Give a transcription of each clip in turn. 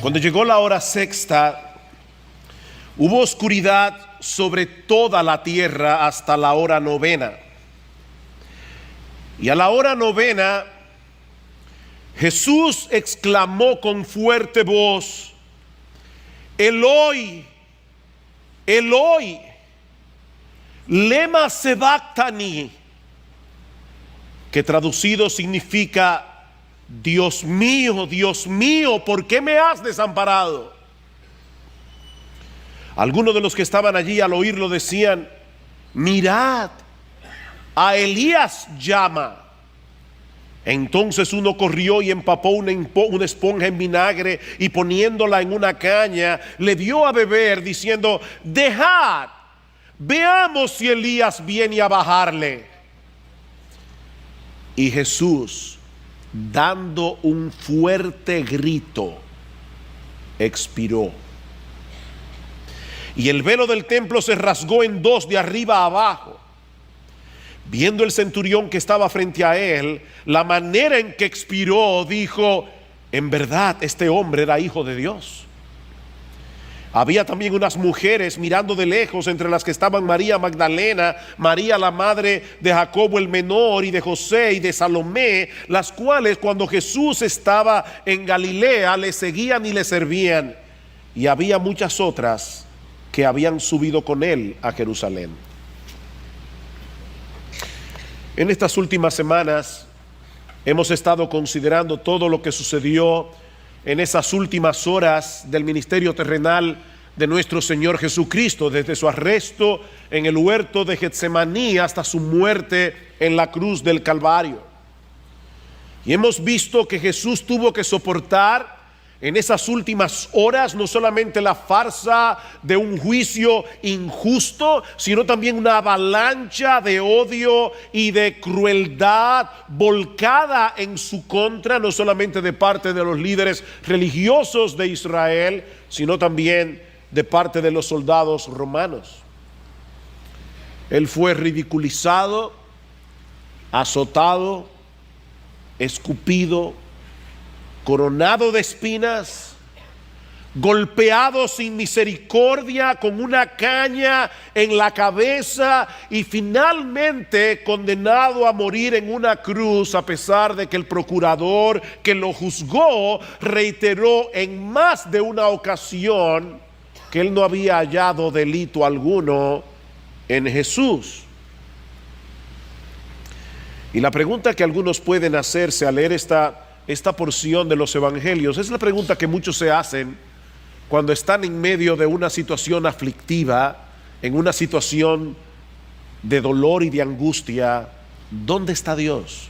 Cuando llegó la hora sexta, hubo oscuridad sobre toda la tierra hasta la hora novena. Y a la hora novena, Jesús exclamó con fuerte voz: Eloi, Eloi, lema sabactani, que traducido significa: Dios mío, ¿por qué me has desamparado? Algunos de los que estaban allí al oírlo decían: mirad, a Elías llama. Entonces uno corrió y empapó una esponja en vinagre y poniéndola en una caña le dio a beber, diciendo: dejad, veamos si Elías viene a bajarle. Y Jesús, dando un fuerte grito, expiró. Y el velo del templo se rasgó en dos de arriba a abajo. Viendo el centurión que estaba frente a él la manera en que expiró, dijo: en verdad este hombre era hijo de Dios. Había también unas mujeres mirando de lejos, entre las que estaban María Magdalena, María la madre de Jacobo el menor y de José y de Salomé, las cuales cuando Jesús estaba en Galilea le seguían y le servían. Y había muchas otras que habían subido con él a Jerusalén. En estas últimas semanas hemos estado considerando todo lo que sucedió en esas últimas horas del ministerio terrenal de nuestro Señor Jesucristo, desde su arresto en el huerto de Getsemaní hasta su muerte en la cruz del Calvario. Y hemos visto que Jesús tuvo que soportar en esas últimas horas no solamente la farsa de un juicio injusto, sino también una avalancha de odio y de crueldad volcada en su contra, no solamente de parte de los líderes religiosos de Israel, sino también de parte de los soldados romanos. Él fue ridiculizado, azotado, escupido, coronado de espinas, golpeado sin misericordia con una caña en la cabeza y finalmente condenado a morir en una cruz, a pesar de que el procurador que lo juzgó reiteró en más de una ocasión que él no había hallado delito alguno en Jesús. Y la pregunta que algunos pueden hacerse al leer esta porción de los evangelios es la pregunta que muchos se hacen cuando están en medio de una situación aflictiva, en una situación de dolor y de angustia: ¿dónde está Dios?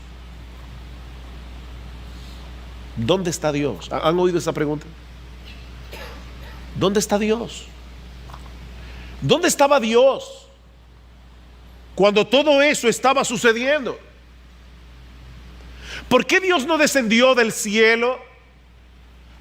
¿Dónde está Dios? ¿Han oído esa pregunta? ¿Dónde está Dios? ¿Dónde estaba Dios cuando todo eso estaba sucediendo? ¿Por qué Dios no descendió del cielo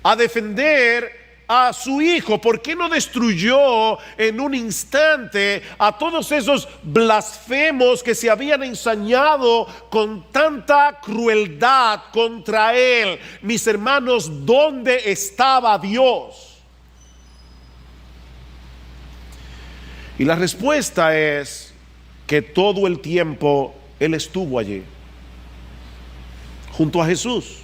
a defender a su Hijo? ¿Por qué no destruyó en un instante a todos esos blasfemos que se habían ensañado con tanta crueldad contra Él? Mis hermanos, ¿dónde estaba Dios? Y la respuesta es que todo el tiempo Él estuvo allí, junto a Jesús.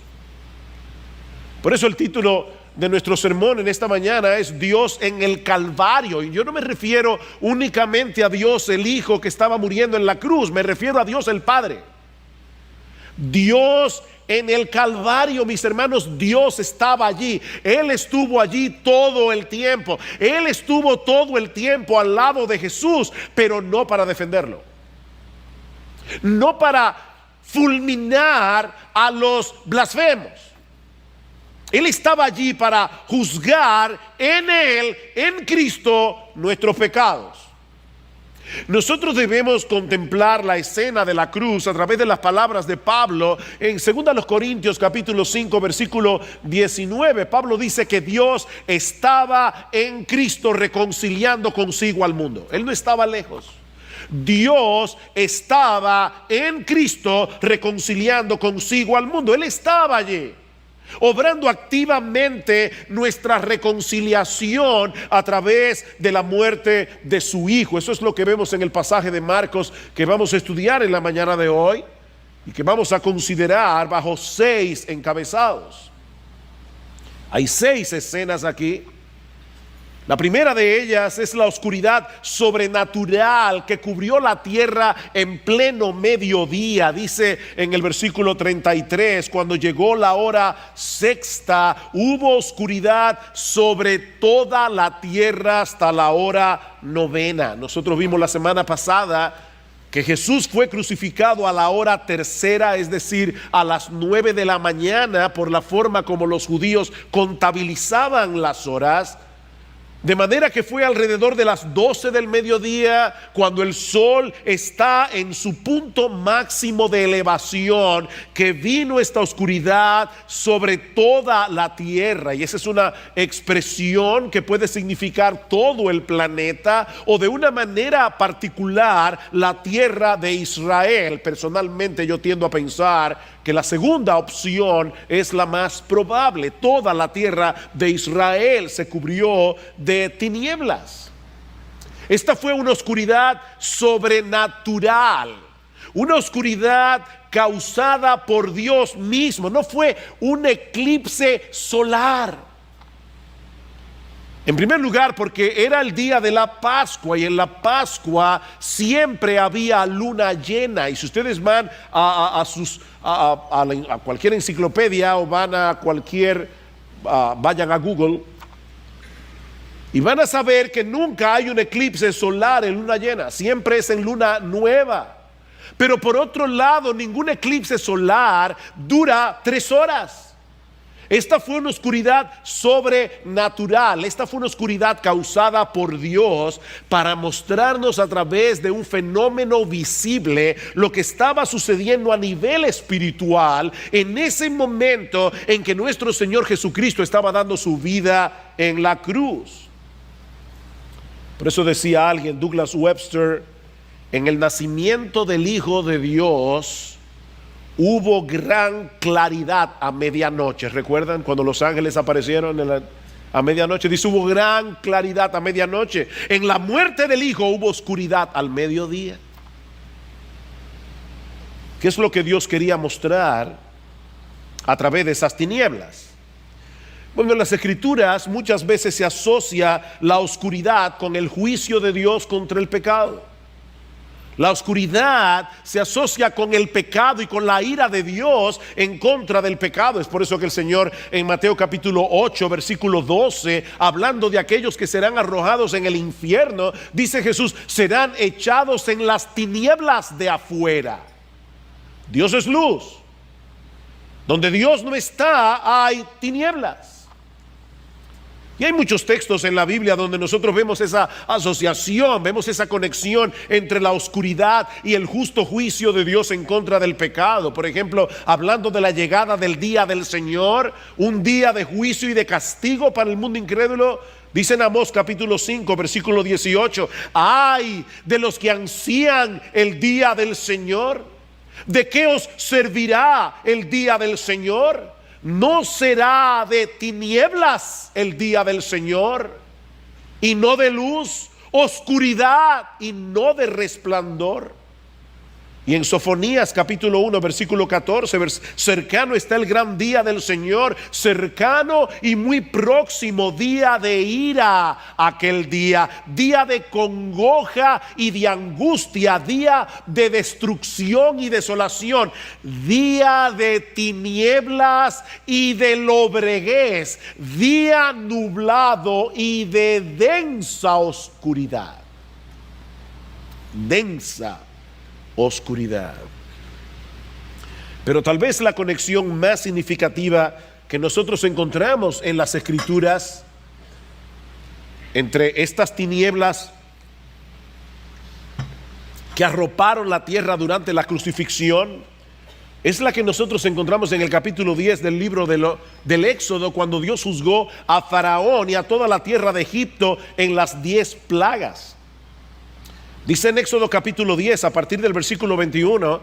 Por eso el título de nuestro sermón en esta mañana es Dios en el Calvario. Y yo no me refiero únicamente a Dios el Hijo que estaba muriendo en la cruz, me refiero a Dios el Padre. Dios en el Calvario, mis hermanos, Dios estaba allí. Él estuvo allí todo el tiempo. Él estuvo todo el tiempo al lado de Jesús, pero no para defenderlo, no para fulminar a los blasfemos. Él estaba allí para juzgar en Él, en Cristo, nuestros pecados. Nosotros debemos contemplar la escena de la cruz a través de las palabras de Pablo en 2 Corintios capítulo 5 versículo 19. Pablo dice que Dios estaba en Cristo reconciliando consigo al mundo. Él no estaba lejos. Dios estaba en Cristo reconciliando consigo al mundo. Él estaba allí. obrando activamente nuestra reconciliación a través de la muerte de su Hijo. Eso es lo que vemos en el pasaje de Marcos que vamos a estudiar en la mañana de hoy y que vamos a considerar bajo 6 encabezados. Hay 6 escenas aquí. La primera de ellas es la oscuridad sobrenatural que cubrió la tierra en pleno mediodía. Dice en el versículo 33, cuando llegó la hora sexta, hubo oscuridad sobre toda la tierra hasta la hora novena. Nosotros vimos la semana pasada que Jesús fue crucificado a la hora tercera, es decir, a las 9 de la mañana, por la forma como los judíos contabilizaban las horas. De manera que fue alrededor de las 12 del mediodía, cuando el sol está en su punto máximo de elevación, que vino esta oscuridad sobre toda la tierra. Y esa es una expresión que puede significar todo el planeta o de una manera particular la tierra de Israel. Personalmente yo tiendo a pensar que la segunda opción es la más probable. Toda la tierra de Israel se cubrió de tinieblas. Esta fue una oscuridad sobrenatural, una oscuridad causada por Dios mismo. No fue un eclipse solar. En primer lugar, porque era el día de la Pascua y en la Pascua siempre había luna llena. Y si ustedes van a cualquier enciclopedia o van a vayan a Google y van a saber que nunca hay un eclipse solar en luna llena, siempre es en luna nueva. Pero por otro lado, ningún eclipse solar dura 3 horas. Esta fue una oscuridad sobrenatural, esta fue una oscuridad causada por Dios para mostrarnos a través de un fenómeno visible lo que estaba sucediendo a nivel espiritual en ese momento en que nuestro Señor Jesucristo estaba dando su vida en la cruz. Por eso decía alguien, Douglas Webster, en el nacimiento del Hijo de Dios hubo gran claridad a medianoche. ¿Recuerdan cuando los ángeles aparecieron a medianoche? Dice, hubo gran claridad a medianoche. En la muerte del Hijo hubo oscuridad al mediodía. ¿Qué es lo que Dios quería mostrar a través de esas tinieblas? Bueno, en las Escrituras muchas veces se asocia la oscuridad con el juicio de Dios contra el pecado. La oscuridad se asocia con el pecado y con la ira de Dios en contra del pecado. Es por eso que el Señor en Mateo capítulo 8 versículo 12, hablando de aquellos que serán arrojados en el infierno, dice Jesús, serán echados en las tinieblas de afuera. Dios es luz. Donde Dios no está, hay tinieblas. Y hay muchos textos en la Biblia donde nosotros vemos esa asociación, vemos esa conexión entre la oscuridad y el justo juicio de Dios en contra del pecado. Por ejemplo, hablando de la llegada del día del Señor, un día de juicio y de castigo para el mundo incrédulo. Dice en Amós capítulo 5 versículo 18, ay de los que ansían el día del Señor. ¿De qué os servirá el día del Señor? ¿No será de tinieblas el día del Señor, y no de luz, oscuridad y no de resplandor? Y en Sofonías capítulo 1 versículo 14, cercano está el gran día del Señor, cercano y muy próximo, día de ira, aquel día de congoja y de angustia, día de destrucción y desolación, día de tinieblas y de lobreguez, día nublado y de densa oscuridad. Densa oscuridad. Pero tal vez la conexión más significativa que nosotros encontramos en las Escrituras entre estas tinieblas que arroparon la tierra durante la crucifixión es la que nosotros encontramos en el capítulo 10 del libro del Éxodo, cuando Dios juzgó a Faraón y a toda la tierra de Egipto en las 10 plagas. Dice en Éxodo capítulo 10, a partir del versículo 21,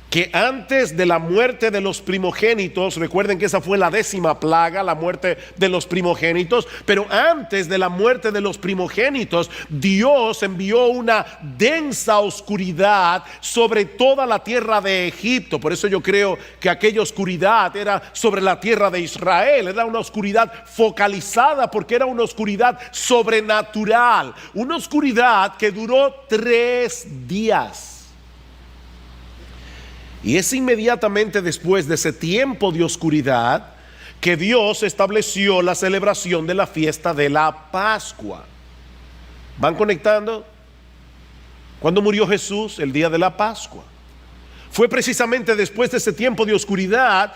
que antes de la muerte de los primogénitos, recuerden que esa fue la 10ª plaga, la muerte de los primogénitos, pero antes de la muerte de los primogénitos, Dios envió una densa oscuridad sobre toda la tierra de Egipto. Por eso yo creo que aquella oscuridad era sobre la tierra de Israel, era una oscuridad focalizada porque era una oscuridad sobrenatural, una oscuridad que duró 3 días. Y es inmediatamente después de ese tiempo de oscuridad que Dios estableció la celebración de la fiesta de la Pascua. ¿Van conectando? ¿Cuándo murió Jesús? El día de la Pascua. Fue precisamente después de ese tiempo de oscuridad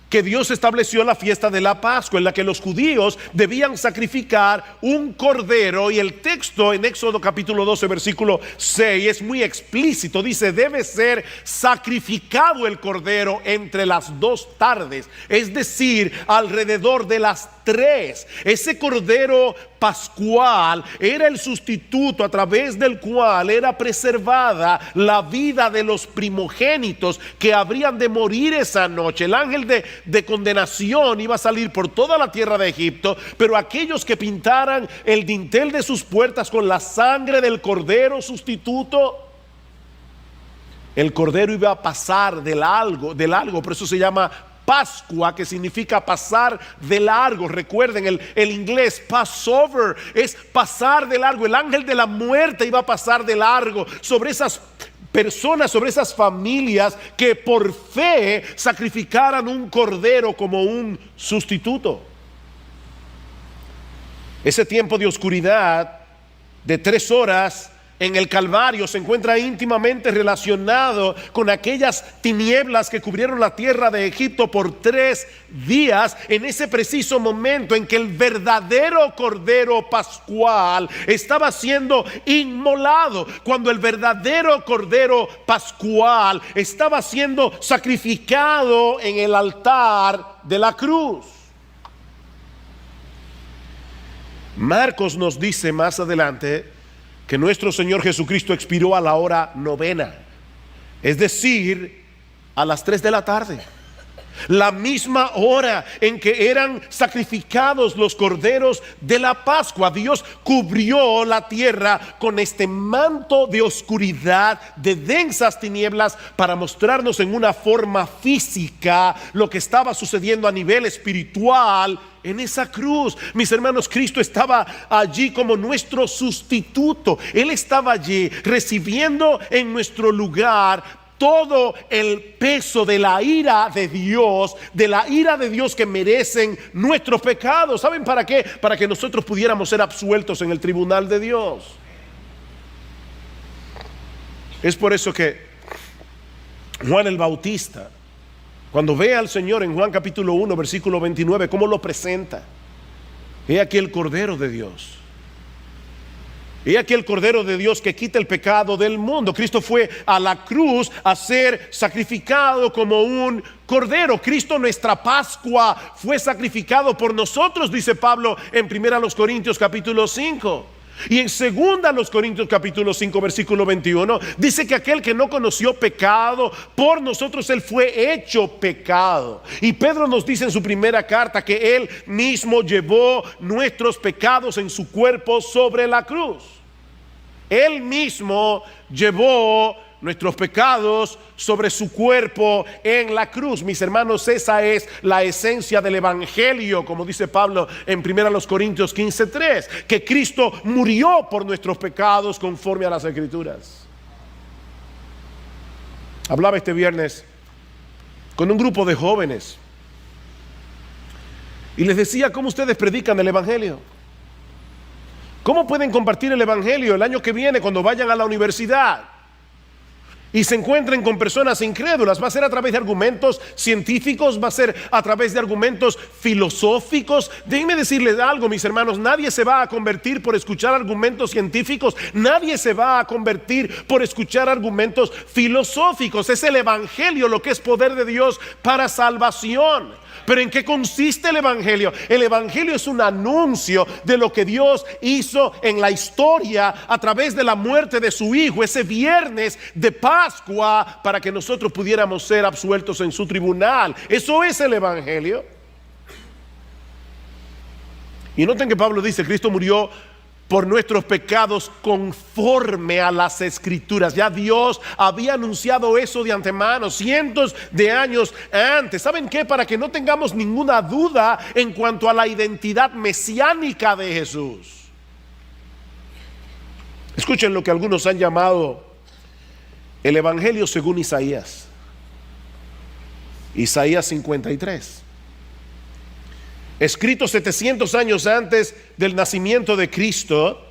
que Dios estableció la fiesta de la Pascua, en la que los judíos debían sacrificar un cordero. Y el texto en Éxodo capítulo 12 versículo 6 es muy explícito. Dice: debe ser sacrificado el cordero entre las 2 tardes, es decir, alrededor de las 3. Ese cordero pascual era el sustituto a través del cual era preservada la vida de los primogénitos que habrían de morir esa noche. El ángel de condenación iba a salir por toda la tierra de Egipto, pero aquellos que pintaran el dintel de sus puertas con la sangre del cordero sustituto, el cordero iba a pasar de largo, por eso se llama Pascua, que significa pasar de largo. Recuerden, el inglés Passover es pasar de largo. El ángel de la muerte iba a pasar de largo sobre esas personas, sobre esas familias que por fe sacrificaran un cordero como un sustituto. Ese tiempo de oscuridad de 3 horas en el Calvario se encuentra íntimamente relacionado con aquellas tinieblas que cubrieron la tierra de Egipto por 3 días, en ese preciso momento en que el verdadero cordero pascual estaba siendo inmolado, cuando el verdadero cordero pascual estaba siendo sacrificado en el altar de la cruz. Marcos nos dice más adelante que nuestro Señor Jesucristo expiró a la hora 9, es decir, a las 3 de la tarde. La misma hora en que eran sacrificados los corderos de la Pascua. Dios cubrió la tierra con este manto de oscuridad, de densas tinieblas, para mostrarnos en una forma física lo que estaba sucediendo a nivel espiritual en esa cruz. Mis hermanos, Cristo estaba allí como nuestro sustituto. Él estaba allí recibiendo en nuestro lugar todo el peso de la ira de Dios, que merecen nuestros pecados. ¿Saben para qué? Para que nosotros pudiéramos ser absueltos en el tribunal de Dios. Es por eso que Juan el Bautista, cuando ve al Señor en Juan capítulo 1 versículo 29, ¿cómo lo presenta? He aquí el Cordero de Dios. He aquí el Cordero de Dios que quita el pecado del mundo. Cristo fue a la cruz a ser sacrificado como un cordero. Cristo, nuestra Pascua, fue sacrificado por nosotros, dice Pablo en 1 Corintios capítulo 5. Y en 2 Corintios capítulo 5 versículo 21 dice que aquel que no conoció pecado, por nosotros él fue hecho pecado. Y Pedro nos dice en su primera carta que él mismo llevó nuestros pecados en su cuerpo sobre la cruz. Él mismo llevó nuestros pecados sobre su cuerpo en la cruz. Mis hermanos, esa es la esencia del evangelio, como dice Pablo en 1 Corintios 15:3, que Cristo murió por nuestros pecados conforme a las Escrituras. Hablaba este viernes con un grupo de jóvenes y les decía: ¿cómo ustedes predican el evangelio? ¿Cómo pueden compartir el evangelio el año que viene cuando vayan a la universidad y se encuentren con personas incrédulas? ¿Va a ser a través de argumentos científicos? ¿Va a ser a través de argumentos filosóficos? Déjenme decirles algo, mis hermanos: nadie se va a convertir por escuchar argumentos científicos. Nadie se va a convertir por escuchar argumentos filosóficos. Es el evangelio lo que es poder de Dios para salvación. Pero ¿en qué consiste el Evangelio? El Evangelio es un anuncio de lo que Dios hizo en la historia a través de la muerte de su Hijo, ese viernes de Pascua, para que nosotros pudiéramos ser absueltos en su tribunal. Eso es el Evangelio. Y noten que Pablo dice, Cristo murió por nuestros pecados conforme a las Escrituras. Ya Dios había anunciado eso de antemano, cientos de años antes. ¿Saben qué? Para que no tengamos ninguna duda en cuanto a la identidad mesiánica de Jesús. Escuchen lo que algunos han llamado el Evangelio según Isaías. Isaías 53. Escrito 700 años antes del nacimiento de Cristo,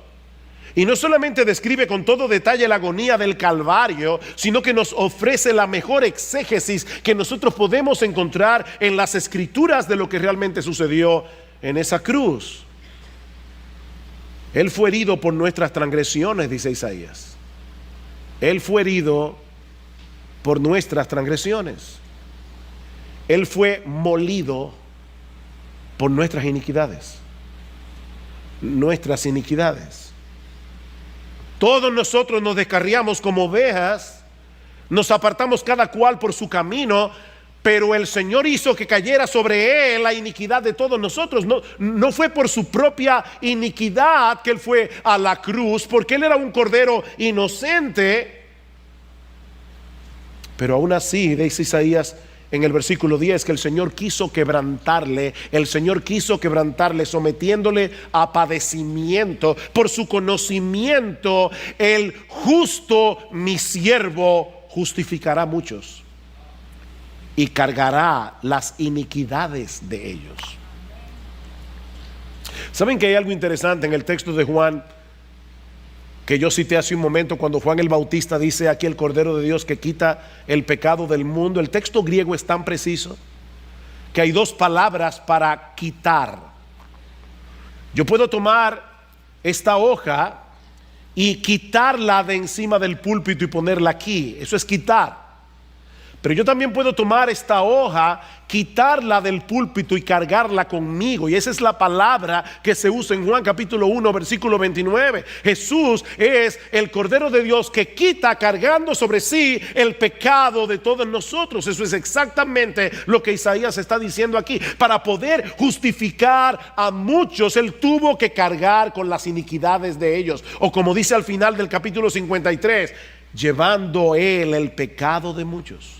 y no solamente describe con todo detalle la agonía del Calvario, sino que nos ofrece la mejor exégesis que nosotros podemos encontrar en las Escrituras de lo que realmente sucedió en esa cruz. Él fue herido por nuestras transgresiones, dice Isaías. Él fue herido por nuestras transgresiones. Él fue molido por nuestras iniquidades. Nuestras iniquidades. Todos nosotros nos descarriamos como ovejas, nos apartamos cada cual por su camino, pero el Señor hizo que cayera sobre Él la iniquidad de todos nosotros. No fue por su propia iniquidad que Él fue a la cruz, porque Él era un cordero inocente. Pero aún así, dice Isaías en el versículo 10, que el Señor quiso quebrantarle, sometiéndole a padecimiento. Por su conocimiento, el justo, mi siervo, justificará a muchos y cargará las iniquidades de ellos. ¿Saben que hay algo interesante en el texto de Juan que yo cité hace un momento, cuando Juan el Bautista dice aquí el Cordero de Dios que quita el pecado del mundo? El texto griego es tan preciso que hay dos palabras para quitar. Yo puedo tomar esta hoja y quitarla de encima del púlpito y ponerla aquí. Eso es quitar. Pero yo también puedo tomar esta hoja, quitarla del púlpito y cargarla conmigo. Y esa es la palabra que se usa en Juan capítulo 1 versículo 29. Jesús es el Cordero de Dios que quita cargando sobre sí el pecado de todos nosotros. Eso es exactamente lo que Isaías está diciendo aquí. Para poder justificar a muchos, Él tuvo que cargar con las iniquidades de ellos. O como dice al final del capítulo 53, llevando Él el pecado de muchos.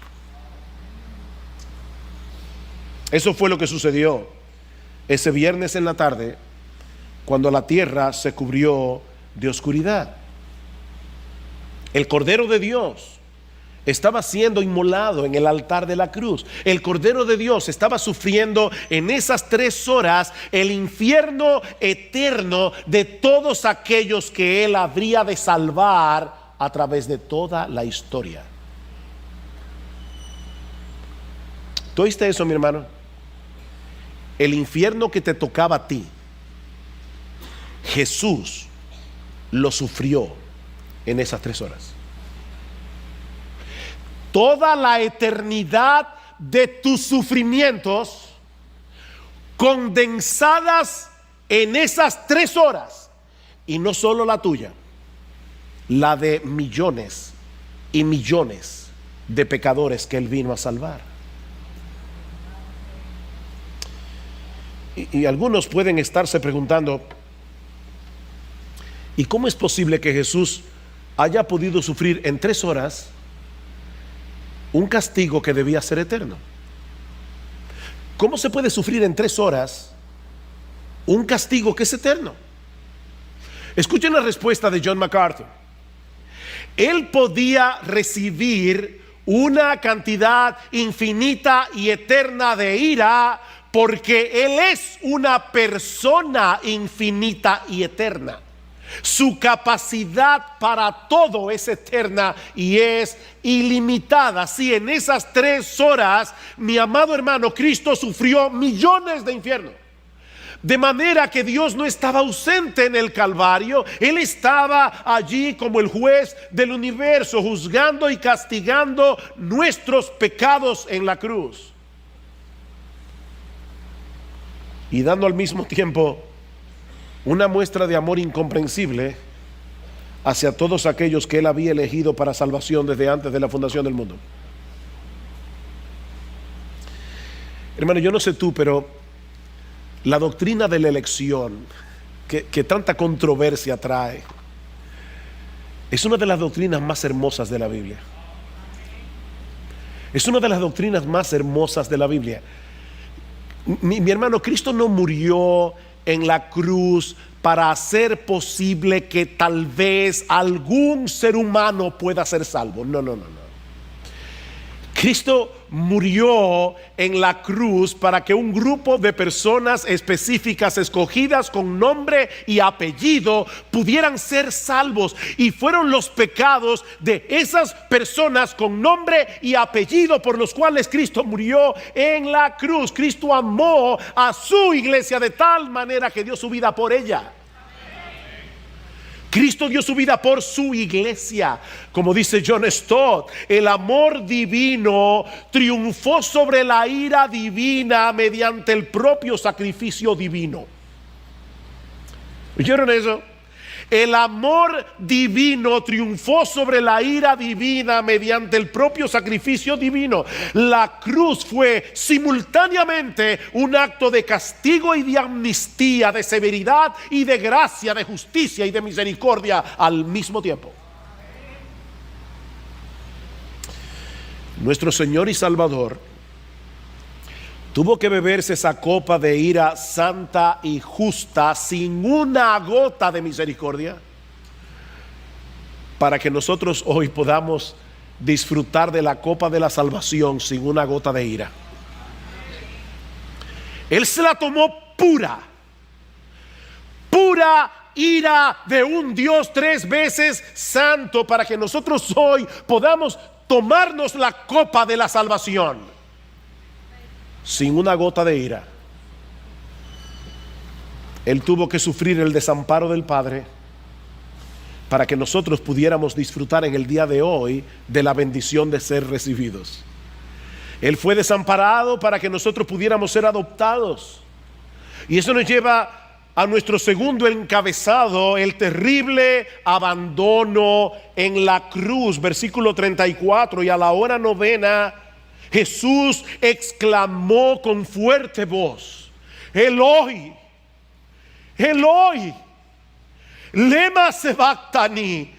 Eso fue lo que sucedió ese viernes en la tarde, cuando la tierra se cubrió de oscuridad. El Cordero de Dios estaba siendo inmolado en el altar de la cruz. El Cordero de Dios estaba sufriendo en esas 3 horas el infierno eterno de todos aquellos que Él habría de salvar a través de toda la historia. ¿Tú oíste eso, mi hermano? El infierno que te tocaba a ti, Jesús lo sufrió en esas 3 horas. Toda la eternidad de tus sufrimientos condensadas en esas 3 horas, y no solo la tuya, la de millones y millones de pecadores que Él vino a salvar. Y algunos pueden estarse preguntando, ¿y cómo es posible que Jesús haya podido sufrir en 3 horas un castigo que debía ser eterno? ¿Cómo se puede sufrir en 3 horas un castigo que es eterno? Escuchen la respuesta de John MacArthur. Él podía recibir una cantidad infinita y eterna de ira porque Él es una persona infinita y eterna. Su capacidad para todo es eterna y es ilimitada. Si en esas 3 horas, mi amado hermano, Cristo sufrió millones de infiernos. De manera que Dios no estaba ausente en el Calvario. Él estaba allí como el juez del universo, juzgando y castigando nuestros pecados en la cruz. y dando al mismo tiempo una muestra de amor incomprensible hacia todos aquellos que Él había elegido para salvación desde antes de la fundación del mundo. Hermano, yo no sé tú, pero la doctrina de la elección, que tanta controversia trae, es una de las doctrinas más hermosas de la Biblia. Es una de las doctrinas más hermosas de la Biblia. Mi hermano, Cristo no murió en la cruz para hacer posible que tal vez algún ser humano pueda ser salvo. No, no, no, no. Cristo murió en la cruz para que un grupo de personas específicas, escogidas con nombre y apellido, pudieran ser salvos. Y fueron los pecados de esas personas con nombre y apellido por los cuales Cristo murió en la cruz. Cristo amó a su iglesia de tal manera que dio su vida por ella. Cristo dio su vida por su iglesia. Como dice John Stott, el amor divino triunfó sobre la ira divina mediante el propio sacrificio divino. ¿Oyeron eso? El amor divino triunfó sobre la ira divina mediante el propio sacrificio divino. La cruz fue simultáneamente un acto de castigo y de amnistía, de severidad y de gracia, de justicia y de misericordia al mismo tiempo. Nuestro Señor y Salvador tuvo que beberse esa copa de ira santa y justa sin una gota de misericordia para que nosotros hoy podamos disfrutar de la copa de la salvación sin una gota de ira. Él se la tomó pura ira de un Dios 3 veces santo para que nosotros hoy podamos tomarnos la copa de la salvación sin una gota de ira. Él tuvo que sufrir el desamparo del Padre para que nosotros pudiéramos disfrutar en el día de hoy de la bendición de ser recibidos. Él fue desamparado para que nosotros pudiéramos ser adoptados. Y eso nos lleva a nuestro segundo encabezado, el terrible abandono en la cruz, versículo 34. Y a la hora novena Jesús exclamó con fuerte voz: Eloi, Eloi, lema sabactani,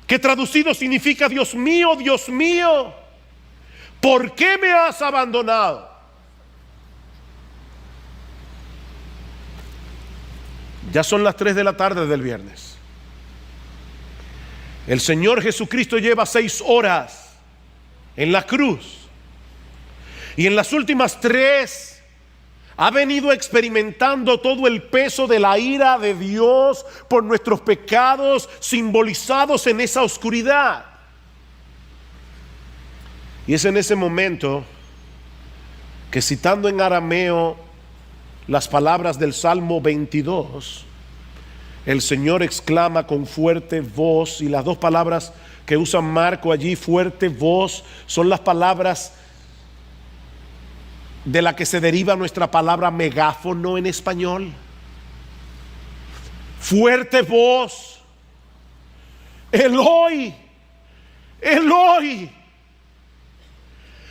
que traducido significa: Dios mío, ¿por qué me has abandonado? Ya son las 3 de la tarde del viernes. El Señor Jesucristo lleva 6 horas en la cruz, y en las últimas 3 ha venido experimentando todo el peso de la ira de Dios por nuestros pecados simbolizados en esa oscuridad. Y es en ese momento que, citando en arameo las palabras del Salmo 22, el Señor exclama con fuerte voz. Y las 2 palabras que usa Marco allí, fuerte voz, son las palabras de la que se deriva nuestra palabra megáfono en español. Fuerte voz: Eloi, Eloi,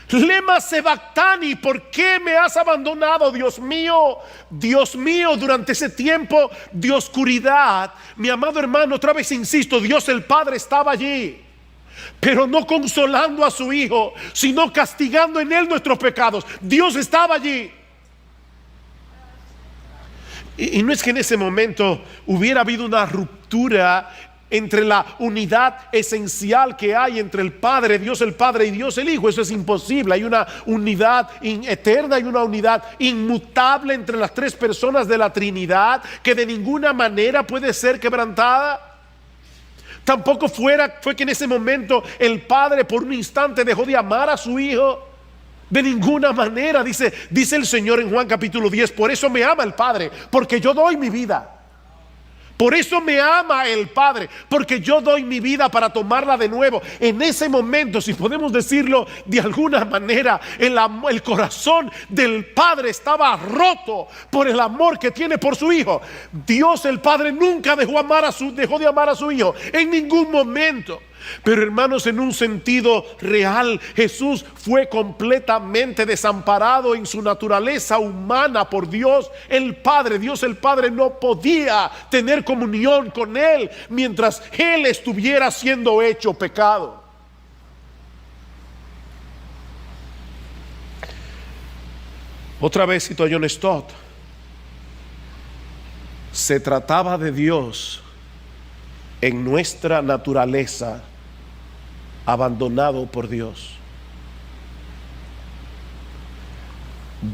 lema sabactani, ¿por qué me has abandonado? Dios mío, durante ese tiempo de oscuridad, mi amado hermano, otra vez insisto, Dios el Padre estaba allí, pero no consolando a su Hijo, sino castigando en Él nuestros pecados. Dios estaba allí. Y no es que en ese momento hubiera habido una ruptura entre la unidad esencial que hay entre el Padre, Dios el Padre, y Dios el Hijo. Eso es imposible. Hay una unidad eterna y una unidad inmutable entre las 3 personas de la Trinidad que de ninguna manera puede ser quebrantada. Tampoco fue que en ese momento el Padre por un instante dejó de amar a su Hijo. De ninguna manera. Dice el Señor en Juan capítulo 10: por eso me ama el Padre, porque yo doy mi vida Por eso me ama el Padre, porque yo doy mi vida para tomarla de nuevo. En ese momento, si podemos decirlo de alguna manera, el corazón del Padre estaba roto por el amor que tiene por su Hijo. Dios el Padre nunca dejó de amar a su Hijo en ningún momento. Pero hermanos, en un sentido real, Jesús fue completamente desamparado en su naturaleza humana por Dios el Padre. Dios el Padre no podía tener comunión con Él mientras Él estuviera siendo hecho pecado. Otra vez cito a John Stott. Se trataba de Dios en nuestra naturaleza, abandonado por Dios.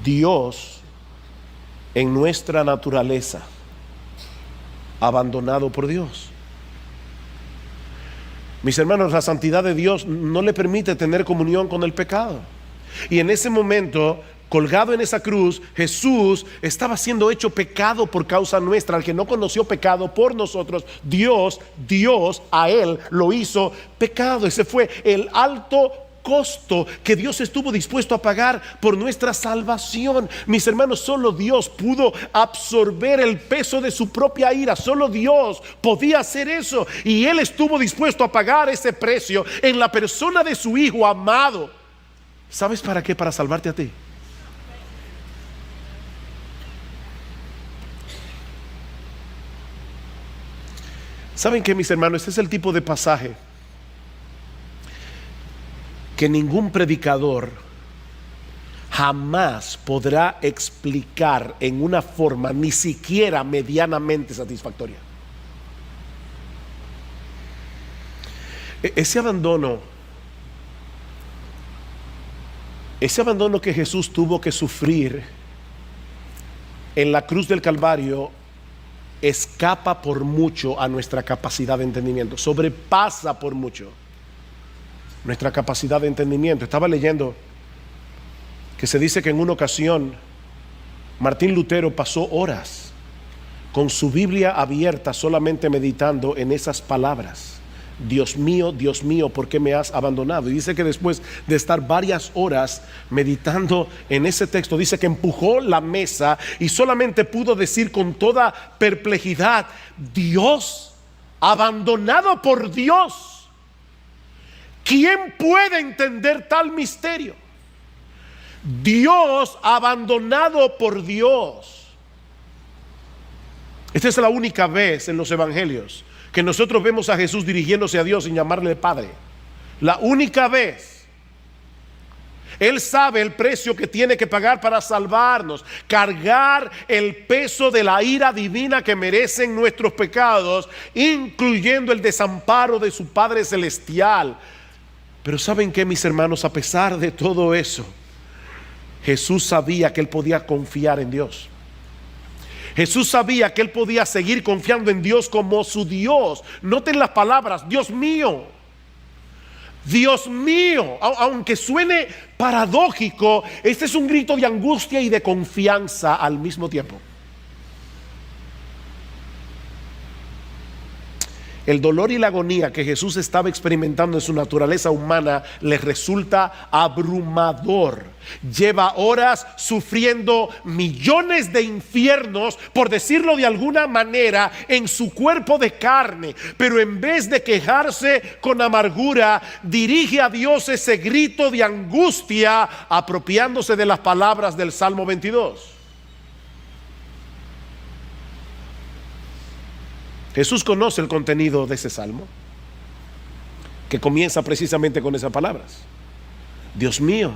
Dios en nuestra naturaleza, abandonado por Dios. Mis hermanos, la santidad de Dios no le permite tener comunión con el pecado. Y en ese momento, colgado en esa cruz, Jesús estaba siendo hecho pecado por causa nuestra. Al que no conoció pecado por nosotros, Dios a Él lo hizo pecado. Ese fue el alto costo que Dios estuvo dispuesto a pagar por nuestra salvación. Mis hermanos, solo Dios pudo absorber el peso de su propia ira. Solo Dios podía hacer eso. Y Él estuvo dispuesto a pagar ese precio en la persona de su Hijo amado. ¿Sabes para qué? Para salvarte a ti. ¿Saben qué, mis hermanos? Este es el tipo de pasaje que ningún predicador jamás podrá explicar en una forma ni siquiera medianamente satisfactoria. Ese abandono que Jesús tuvo que sufrir en la cruz del Calvario escapa por mucho a nuestra capacidad de entendimiento, sobrepasa por mucho nuestra capacidad de entendimiento. Estaba leyendo que se dice que en una ocasión Martín Lutero pasó horas con su Biblia abierta solamente meditando en esas palabras: Dios mío, ¿por qué me has abandonado? Y dice que después de estar varias horas meditando en ese texto, dice que empujó la mesa y solamente pudo decir con toda perplejidad: Dios, abandonado por Dios. ¿Quién puede entender tal misterio? Dios abandonado por Dios. Esta es la única vez en los evangelios que nosotros vemos a Jesús dirigiéndose a Dios sin llamarle Padre. La única vez. Él sabe el precio que tiene que pagar para salvarnos, cargar el peso de la ira divina que merecen nuestros pecados, incluyendo el desamparo de su Padre Celestial. Pero ¿saben qué, mis hermanos? A pesar de todo eso, Jesús sabía que Él podía confiar en Dios. Jesús sabía que Él podía seguir confiando en Dios como su Dios. Noten las palabras: Dios mío, Dios mío. Aunque suene paradójico, este es un grito de angustia y de confianza al mismo tiempo. El dolor y la agonía que Jesús estaba experimentando en su naturaleza humana le resulta abrumador. Lleva horas sufriendo millones de infiernos, por decirlo de alguna manera, en su cuerpo de carne. Pero en vez de quejarse con amargura, dirige a Dios ese grito de angustia, apropiándose de las palabras del Salmo 22. Jesús conoce el contenido de ese salmo, que comienza precisamente con esas palabras: Dios mío,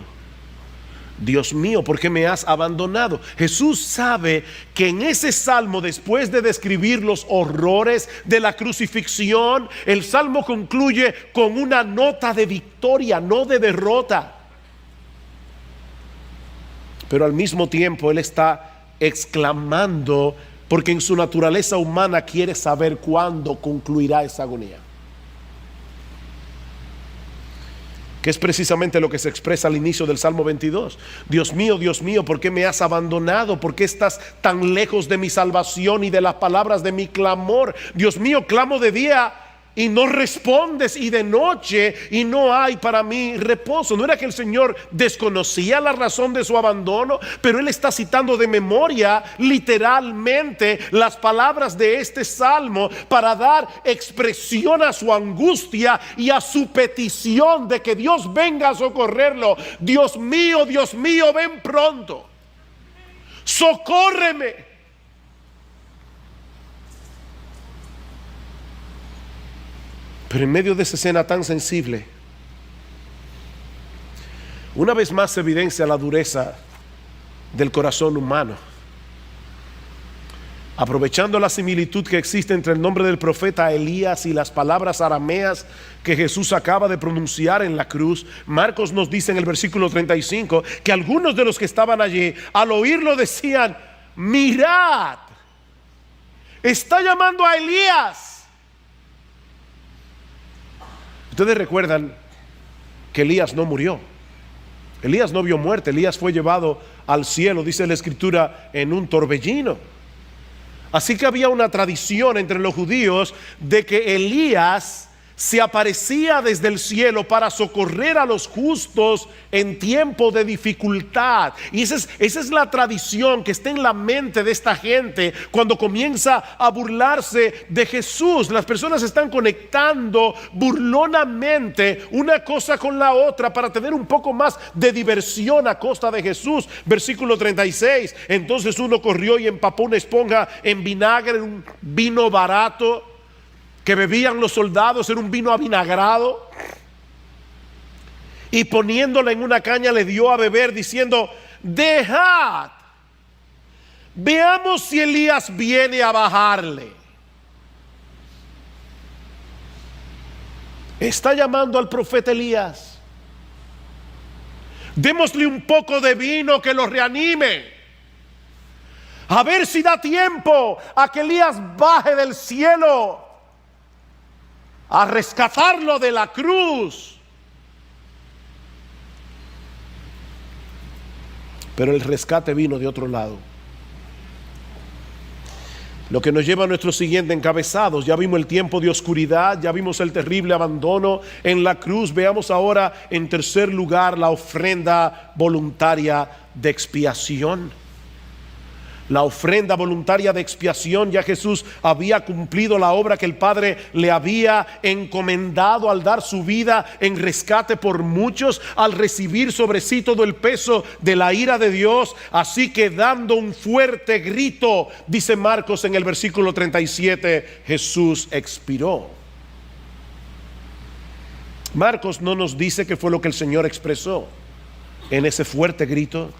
¿por qué me has abandonado? Jesús sabe que en ese salmo, después de describir los horrores de la crucifixión, el salmo concluye con una nota de victoria, no de derrota. Pero al mismo tiempo Él está exclamando, porque en su naturaleza humana quiere saber cuándo concluirá esa agonía. que es precisamente lo que se expresa al inicio del Salmo 22. Dios mío, ¿por qué me has abandonado? ¿Por qué estás tan lejos de mi salvación y de las palabras de mi clamor? Dios mío, clamo de día y no respondes, y de noche y no hay para mí reposo. No era que el Señor desconocía la razón de su abandono, pero Él está citando de memoria literalmente las palabras de este salmo para dar expresión a su angustia y a su petición de que Dios venga a socorrerlo. Dios mío, ven pronto, socórreme. Pero en medio de esa escena tan sensible, una vez más se evidencia la dureza del corazón humano. Aprovechando la similitud que existe entre el nombre del profeta Elías y las palabras arameas que Jesús acaba de pronunciar en la cruz, Marcos nos dice en el versículo 35 que algunos de los que estaban allí al oírlo decían: mirad, está llamando a Elías. Ustedes recuerdan que Elías no murió. Elías no vio muerte. Elías fue llevado al cielo, dice la Escritura, en un torbellino. Así que había una tradición entre los judíos de que Elías se aparecía desde el cielo para socorrer a los justos en tiempo de dificultad. Y esa es la tradición que está en la mente de esta gente cuando comienza a burlarse de Jesús. Las personas están conectando burlonamente una cosa con la otra para tener un poco más de diversión a costa de Jesús. Versículo 36: entonces uno corrió y empapó una esponja en vinagre, un vino barato que bebían los soldados, era un vino avinagrado, y poniéndola en una caña le dio a beber, diciendo: dejad, veamos si Elías viene a bajarle. Está llamando al profeta Elías. Démosle un poco de vino que lo reanime, a ver si da tiempo a que Elías baje del cielo a rescatarlo de la cruz. Pero el rescate vino de otro lado. Lo que nos lleva a nuestro siguiente encabezado. Ya vimos el tiempo de oscuridad, ya vimos el terrible abandono en la cruz. Veamos ahora en tercer lugar la ofrenda voluntaria de expiación. La ofrenda voluntaria de expiación. Ya Jesús había cumplido la obra que el Padre le había encomendado al dar su vida en rescate por muchos, al recibir sobre sí todo el peso de la ira de Dios. Así que dando un fuerte grito, dice Marcos en el versículo 37, Jesús expiró. Marcos no nos dice qué fue lo que el Señor expresó en ese fuerte grito,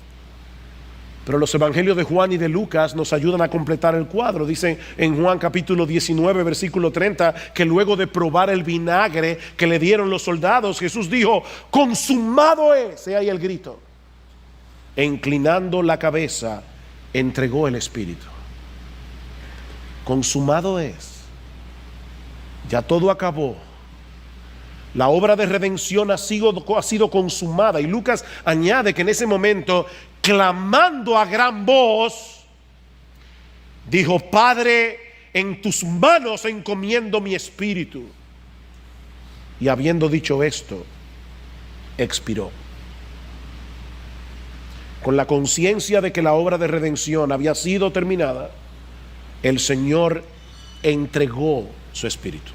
pero los evangelios de Juan y de Lucas nos ayudan a completar el cuadro. Dicen en Juan capítulo 19 versículo 30 que luego de probar el vinagre que le dieron los soldados, Jesús dijo: consumado es. He ahí el grito. E inclinando la cabeza, entregó el espíritu. Consumado es. Ya todo acabó. La obra de redención ha sido consumada. Y Lucas añade que en ese momento, clamando a gran voz, dijo: Padre, en tus manos encomiendo mi espíritu. Y habiendo dicho esto, expiró. Con la conciencia de que la obra de redención había sido terminada, el Señor entregó su espíritu,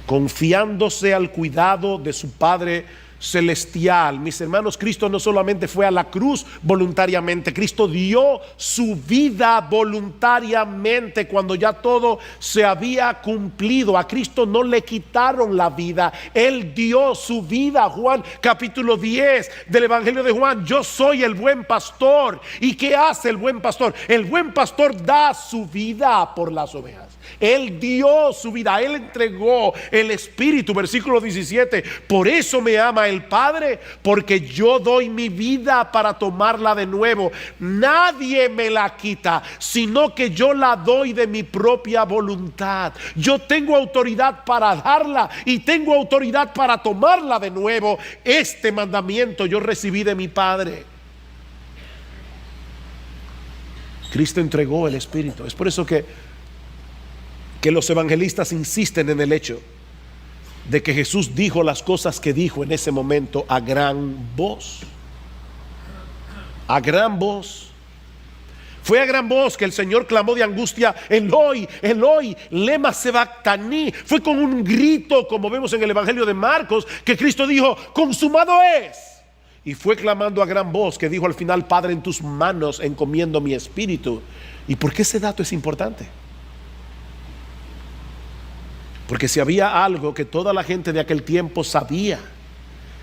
confiándose al cuidado de su Padre celestial. Mis hermanos, Cristo no solamente fue a la cruz voluntariamente, Cristo dio su vida voluntariamente cuando ya todo se había cumplido. A Cristo no le quitaron la vida, Él dio su vida. Juan capítulo 10 del Evangelio de Juan: yo soy el buen pastor. ¿Y qué hace el buen pastor? El buen pastor da su vida por las ovejas. Él dio su vida, Él entregó el espíritu. Versículo 17: por eso me ama ama el Padre? Porque yo doy mi vida para tomarla de nuevo. Nadie me la quita, sino que yo la doy de mi propia voluntad. Yo tengo autoridad para darla y tengo autoridad para tomarla de nuevo. Este mandamiento yo recibí de mi Padre. Cristo entregó el Espíritu. Es por eso que los evangelistas insisten en el hecho de que Jesús dijo las cosas que dijo en ese momento a gran voz. A gran voz. Fue a gran voz que el Señor clamó de angustia: Eloi, Eloi, lema sabactani. Fue con un grito, como vemos en el Evangelio de Marcos, que Cristo dijo: consumado es. Y fue clamando a gran voz que dijo al final: Padre, en tus manos encomiendo mi espíritu. ¿Y por qué ese dato es importante? Porque si había algo que toda la gente de aquel tiempo sabía,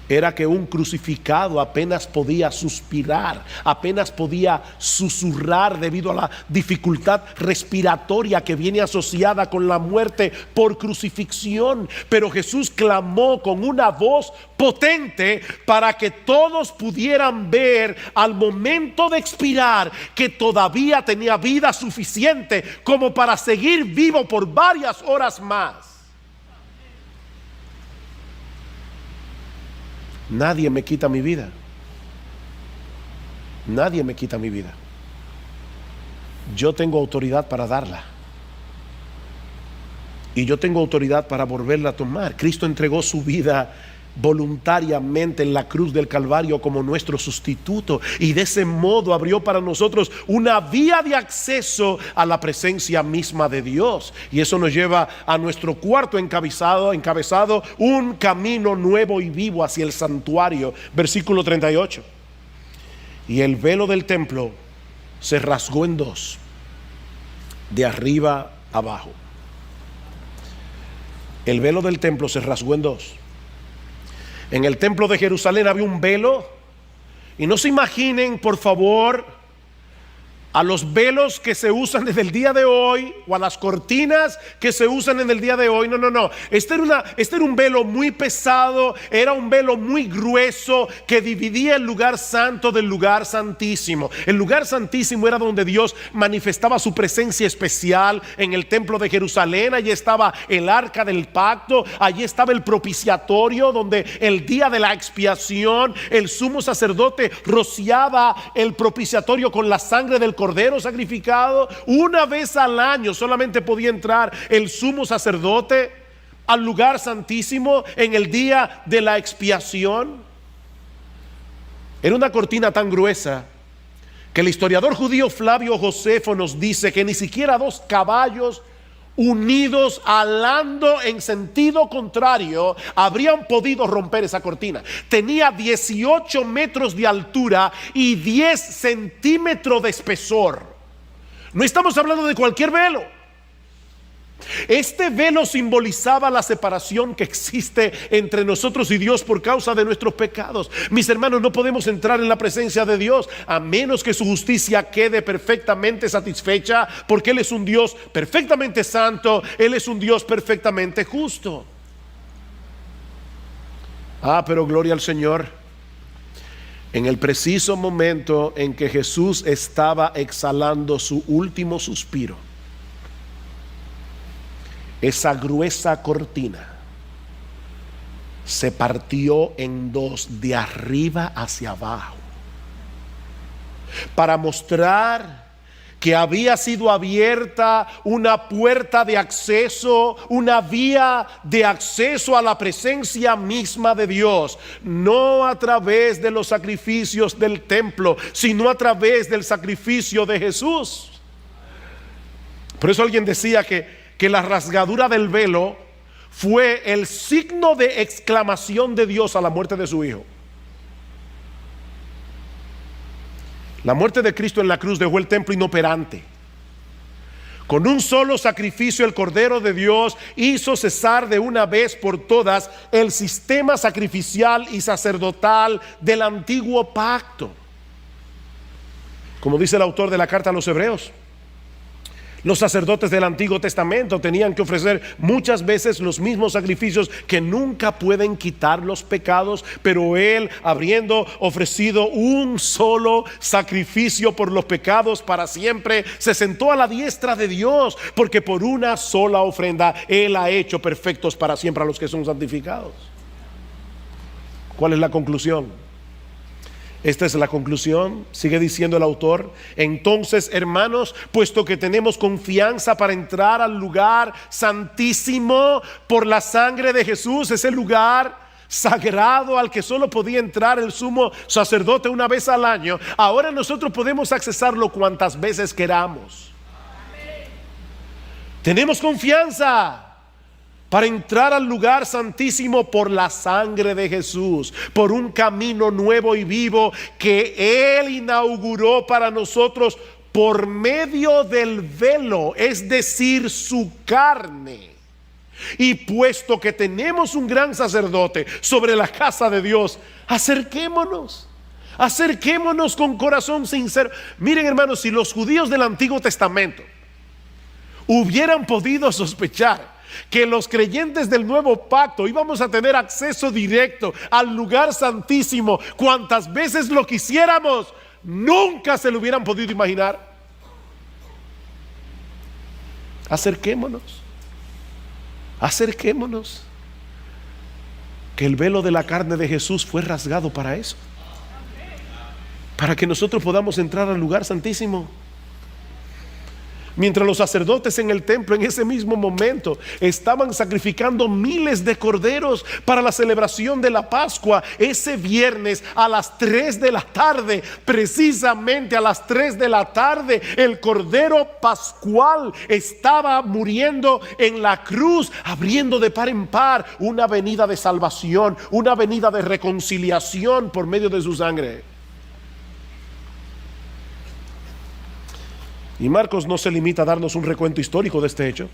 era que un crucificado apenas podía suspirar, apenas podía susurrar debido a la dificultad respiratoria que viene asociada con la muerte por crucifixión. Pero Jesús clamó con una voz potente para que todos pudieran ver al momento de expirar que todavía tenía vida suficiente como para seguir vivo por varias horas más. Nadie me quita mi vida. Nadie me quita mi vida. Yo tengo autoridad para darla. Y yo tengo autoridad para volverla a tomar. Cristo entregó su vida voluntariamente en la cruz del Calvario como nuestro sustituto, y de ese modo abrió para nosotros una vía de acceso a la presencia misma de Dios. Y eso nos lleva a nuestro cuarto encabezado: un camino nuevo y vivo hacia el santuario. Versículo 38. Y el velo del templo se rasgó en dos, de arriba abajo. El velo del templo se rasgó en dos. En el templo de Jerusalén había un velo, y no se imaginen, por favor, a los velos que se usan desde el día de hoy o a las cortinas que se usan en el día de hoy. No. Este era un velo muy pesado, era un velo muy grueso que dividía el lugar santo del lugar santísimo. El lugar santísimo era donde Dios manifestaba su presencia especial. En el templo de Jerusalén, allí estaba el arca del pacto, allí estaba el propiciatorio, donde el día de la expiación el sumo sacerdote rociaba el propiciatorio con la sangre del cordero sacrificado. Una vez al año solamente podía entrar el sumo sacerdote al lugar santísimo en el día de la expiación. Era una cortina tan gruesa que el historiador judío Flavio Josefo nos dice que ni siquiera dos caballos unidos alando en sentido contrario habrían podido romper esa cortina. Tenía 18 metros de altura y 10 centímetros de espesor. No estamos hablando de cualquier velo. Este velo simbolizaba la separación que existe entre nosotros y Dios por causa de nuestros pecados. Mis hermanos, no podemos entrar en la presencia de Dios a menos que su justicia quede perfectamente satisfecha, porque Él es un Dios perfectamente santo, Él es un Dios perfectamente justo. Pero gloria al Señor. En el preciso momento en que Jesús estaba exhalando su último suspiro, esa gruesa cortina se partió en dos, de arriba hacia abajo, para mostrar que había sido abierta una puerta de acceso, una vía de acceso a la presencia misma de Dios, no a través de los sacrificios del templo, sino a través del sacrificio de Jesús. Por eso alguien decía que la rasgadura del velo fue el signo de exclamación de Dios a la muerte de su Hijo. La muerte de Cristo en la cruz dejó el templo inoperante. Con un solo sacrificio, el Cordero de Dios hizo cesar de una vez por todas el sistema sacrificial y sacerdotal del antiguo pacto. Como dice el autor de la carta a los Hebreos, Los sacerdotes del Antiguo Testamento tenían que ofrecer muchas veces los mismos sacrificios que nunca pueden quitar los pecados, pero Él, habiendo ofrecido un solo sacrificio por los pecados para siempre, se sentó a la diestra de Dios, porque por una sola ofrenda Él ha hecho perfectos para siempre a los que son santificados. ¿Cuál es la conclusión? Esta es la conclusión, sigue diciendo el autor. Entonces, hermanos, puesto que tenemos confianza para entrar al lugar santísimo por la sangre de Jesús, ese lugar sagrado al que solo podía entrar el sumo sacerdote una vez al año, ahora nosotros podemos accesarlo cuantas veces queramos. Tenemos confianza para entrar al lugar santísimo por la sangre de Jesús, por un camino nuevo y vivo que Él inauguró para nosotros por medio del velo, es decir, su carne. Y puesto que tenemos un gran sacerdote sobre la casa de Dios, acerquémonos con corazón sincero. Miren, hermanos, si los judíos del Antiguo Testamento hubieran podido sospechar que los creyentes del nuevo pacto íbamos a tener acceso directo al lugar santísimo cuantas veces lo quisiéramos, nunca se lo hubieran podido imaginar. Acerquémonos, que el velo de la carne de Jesús fue rasgado para eso, para que nosotros podamos entrar al lugar santísimo. Mientras los sacerdotes en el templo en ese mismo momento estaban sacrificando miles de corderos para la celebración de la Pascua, ese viernes a las 3 de la tarde, precisamente a las 3 de la tarde, el cordero pascual estaba muriendo en la cruz, abriendo de par en par una avenida de salvación, una avenida de reconciliación por medio de su sangre. Y Marcos no se limita a darnos un recuento histórico de este hecho,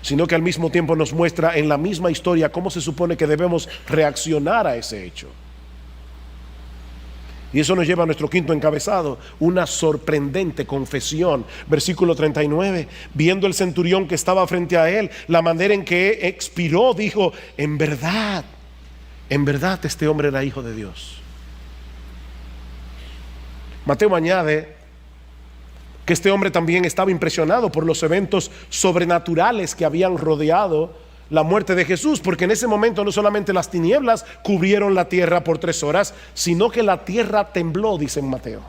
sino que al mismo tiempo nos muestra en la misma historia cómo se supone que debemos reaccionar a ese hecho. Y eso nos lleva a nuestro quinto encabezado, una sorprendente confesión. Versículo 39, viendo el centurión que estaba frente a él, la manera en que expiró, dijo: en verdad este hombre era hijo de Dios. Mateo añade que este hombre también estaba impresionado por los eventos sobrenaturales que habían rodeado la muerte de Jesús, porque en ese momento no solamente las tinieblas cubrieron la tierra por 3 horas, sino que la tierra tembló, dice en Mateo.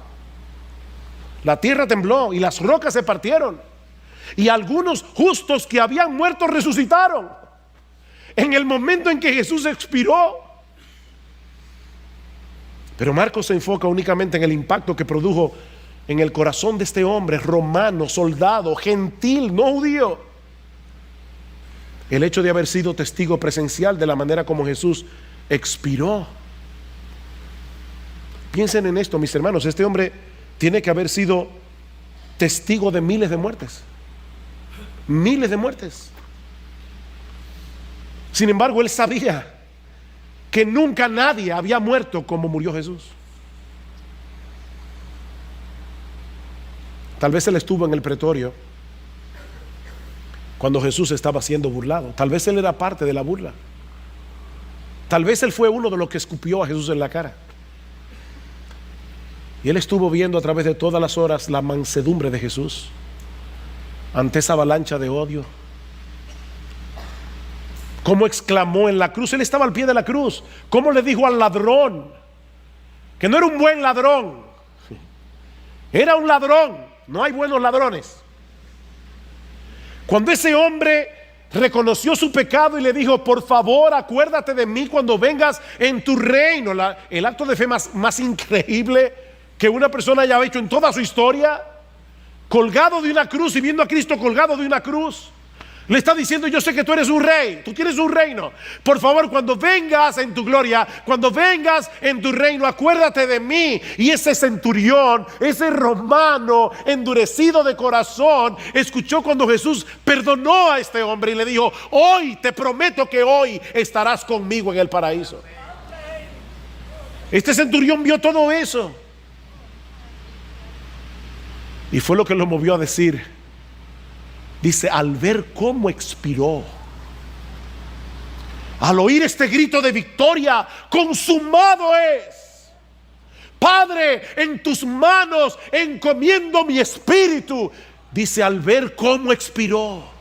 La tierra tembló y las rocas se partieron, y algunos justos que habían muerto resucitaron en el momento en que Jesús expiró. Pero Marcos se enfoca únicamente en el impacto que produjo en el corazón de este hombre romano, soldado, gentil, no judío, el hecho de haber sido testigo presencial de la manera como Jesús expiró. Piensen en esto, mis hermanos. Este hombre tiene que haber sido testigo de miles de muertes. Miles de muertes. Sin embargo, él sabía que nunca nadie había muerto como murió Jesús. Tal vez él estuvo en el pretorio cuando Jesús estaba siendo burlado. Tal vez él era parte de la burla. Tal vez él fue uno de los que escupió a Jesús en la cara. Y él estuvo viendo a través de todas las horas la mansedumbre de Jesús ante esa avalancha de odio. Cómo exclamó en la cruz. Él estaba al pie de la cruz. Cómo le dijo al ladrón que no era un buen ladrón, era un ladrón. No hay buenos ladrones. Cuando ese hombre reconoció su pecado y le dijo: por favor, acuérdate de mí cuando vengas en tu reino. El acto de fe más increíble que una persona haya hecho en toda su historia, colgado de una cruz y viendo a Cristo colgado de una cruz. Le está diciendo: yo sé que tú eres un rey, tú tienes un reino. Por favor, cuando vengas en tu gloria, cuando vengas en tu reino, acuérdate de mí. Y ese centurión, ese romano endurecido de corazón, escuchó cuando Jesús perdonó a este hombre y le dijo: hoy, te prometo que hoy estarás conmigo en el paraíso. Este centurión vio todo eso, y fue lo que lo movió a decir: Dice, al ver cómo expiró, al oír este grito de victoria, consumado es. Padre, en tus manos encomiendo mi espíritu. Dice, al ver cómo expiró,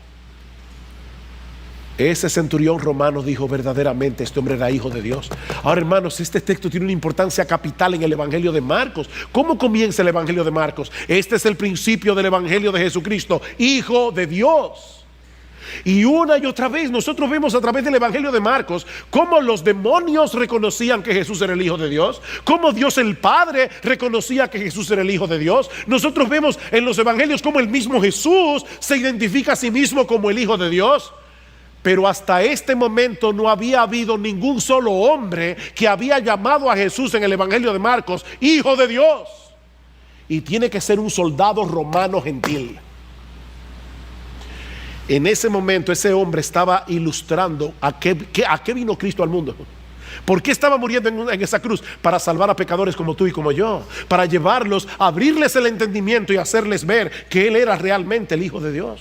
ese centurión romano dijo, verdaderamente este hombre era hijo de Dios. Ahora, hermanos, este texto tiene una importancia capital en el Evangelio de Marcos. ¿Cómo comienza el Evangelio de Marcos? Este es el principio del Evangelio de Jesucristo, Hijo de Dios. Y una y otra vez nosotros vemos a través del Evangelio de Marcos cómo los demonios reconocían que Jesús era el Hijo de Dios, cómo Dios el Padre reconocía que Jesús era el Hijo de Dios. Nosotros vemos en los Evangelios cómo el mismo Jesús se identifica a sí mismo como el Hijo de Dios. Pero hasta este momento no había habido ningún solo hombre que había llamado a Jesús en el Evangelio de Marcos Hijo de Dios. Y tiene que ser un soldado romano gentil. En ese momento ese hombre estaba ilustrando a qué vino Cristo al mundo. ¿Por qué estaba muriendo en esa cruz? Para salvar a pecadores como tú y como yo, para llevarlos, abrirles el entendimiento y hacerles ver que Él era realmente el Hijo de Dios.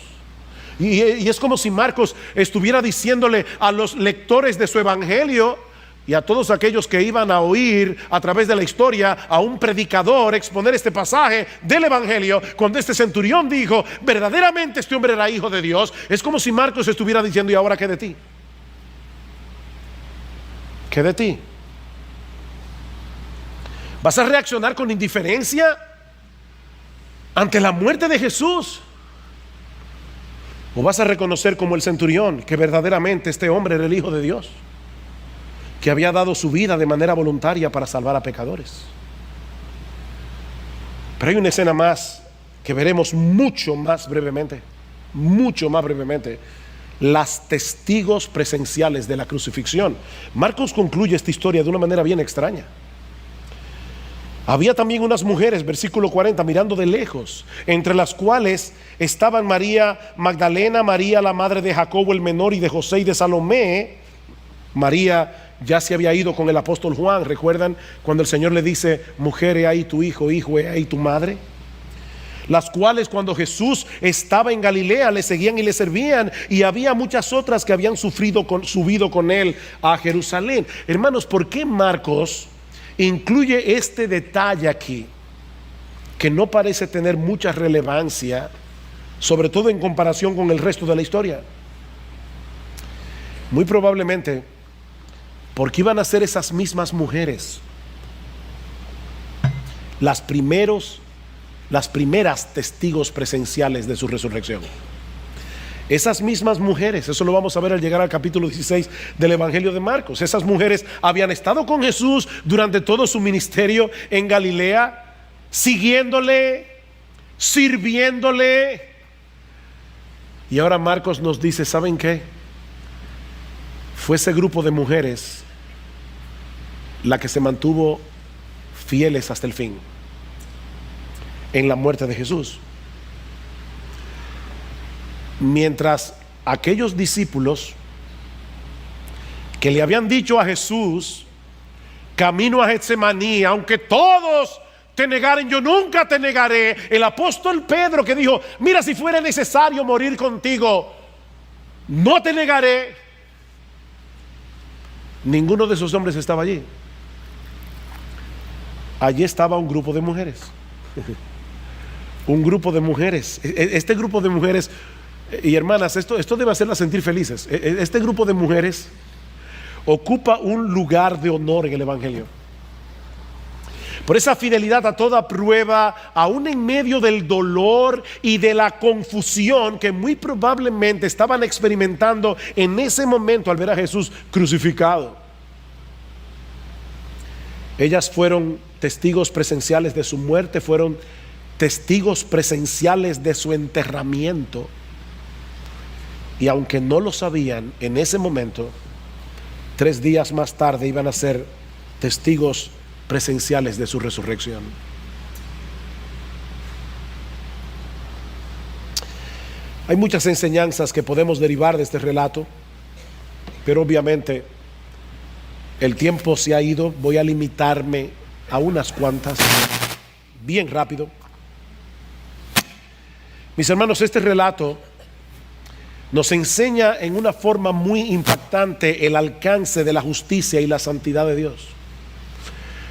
Y es como si Marcos estuviera diciéndole a los lectores de su evangelio y a todos aquellos que iban a oír a través de la historia a un predicador exponer este pasaje del evangelio, cuando este centurión dijo, verdaderamente este hombre era hijo de Dios. Es como si Marcos estuviera diciendo, ¿y ahora qué de ti? ¿Qué de ti? ¿Vas a reaccionar con indiferencia ante la muerte de Jesús? ¿O vas a reconocer como el centurión que verdaderamente este hombre era el Hijo de Dios, que había dado su vida de manera voluntaria para salvar a pecadores? Pero hay una escena más que veremos mucho más brevemente, las testigos presenciales de la crucifixión. Marcos concluye esta historia de una manera bien extraña. Había también unas mujeres, versículo 40, mirando de lejos, entre las cuales estaban María Magdalena, María la madre de Jacobo el menor y de José y de Salomé. María ya se había ido con el apóstol Juan. ¿Recuerdan cuando el Señor le dice, mujer, he ahí tu hijo, hijo, he ahí tu madre? Las cuales cuando Jesús estaba en Galilea le seguían y le servían, y había muchas otras que habían subido con él a Jerusalén. Hermanos, ¿por qué Marcos incluye este detalle aquí, que no parece tener mucha relevancia, sobre todo en comparación con el resto de la historia? Muy probablemente porque iban a ser esas mismas mujeres las primeras testigos presenciales de su resurrección. Esas mismas mujeres, eso lo vamos a ver al llegar al capítulo 16 del Evangelio de Marcos. Esas mujeres habían estado con Jesús durante todo su ministerio en Galilea, siguiéndole, sirviéndole. Y ahora Marcos nos dice, ¿saben qué? Fue ese grupo de mujeres la que se mantuvo fieles hasta el fin en la muerte de Jesús. Mientras aquellos discípulos que le habían dicho a Jesús, camino a Getsemaní, aunque todos te negaren, yo nunca te negaré. El apóstol Pedro que dijo, mira, si fuera necesario morir contigo, no te negaré. Ninguno de esos hombres estaba allí. Allí estaba un grupo de mujeres. Un grupo de mujeres. Este grupo de mujeres, y hermanas, esto debe hacerlas sentir felices. Este grupo de mujeres ocupa un lugar de honor en el Evangelio. Por esa fidelidad a toda prueba, aún en medio del dolor y de la confusión que muy probablemente estaban experimentando en ese momento al ver a Jesús crucificado. Ellas fueron testigos presenciales de su muerte, fueron testigos presenciales de su enterramiento. Y aunque no lo sabían en ese momento, 3 días más tarde iban a ser testigos presenciales de su resurrección. Hay muchas enseñanzas que podemos derivar de este relato, pero obviamente el tiempo se ha ido. Voy a limitarme a unas cuantas, bien rápido. Mis hermanos, este relato nos enseña en una forma muy impactante el alcance de la justicia y la santidad de Dios.